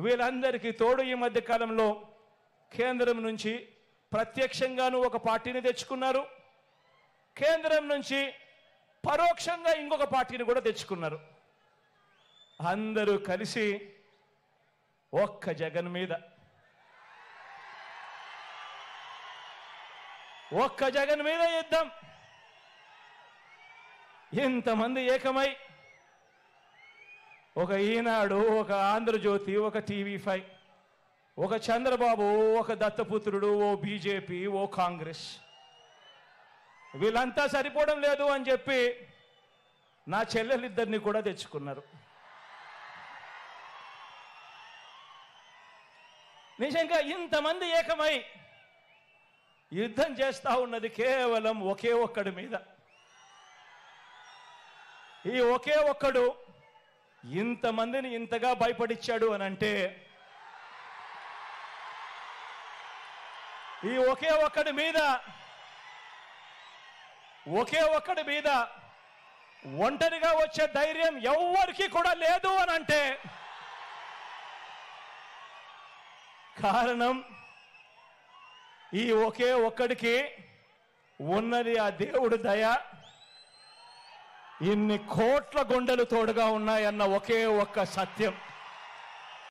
వీళ్ళందరికీ తోడు ఈ మధ్య కాలంలో కేంద్రం నుంచి ప్రత్యక్షంగాను ఒక పార్టీని తెచ్చుకున్నారు, కేంద్రం నుంచి పరోక్షంగా ఇంకొక పార్టీని కూడా తెచ్చుకున్నారు. అందరూ కలిసి ఒక్క జగన్ మీద యుద్ధం. ఇంతమంది ఏకమై ఒక ఈనాడు, ఒక ఆంధ్రజ్యోతి, ఒక టీవీ5, ఒక చంద్రబాబు, ఒక దత్తపుత్రుడు, ఓ బీజేపీ, ఓ కాంగ్రెస్, వీళ్ళంతా సరిపోవడం లేదు అని చెప్పి నా చెల్లెలిద్దరిని కూడా తెచ్చుకున్నారు. నిజంగా ఇంతమంది ఏకమై యుద్ధం చేస్తా ఉన్నది కేవలం ఒకే ఒక్కడి మీద. ఈ ఒకే ఒక్కడు ఇంతమందిని ఇంతగా భయపడిచ్చాడు అని అంటే ఈ ఒకే ఒక్కడి మీద ఒంటరిగా వచ్చే ధైర్యం ఎవ్వరికీ కూడా లేదు అని అంటే కారణం ఈ ఒకే ఒక్కడికి ఉన్నది ఆ దేవుడి దయ. ఇన్ని కోట్ల గుండెలు తోడుగా ఉన్నాయన్న ఒకే ఒక్క సత్యం.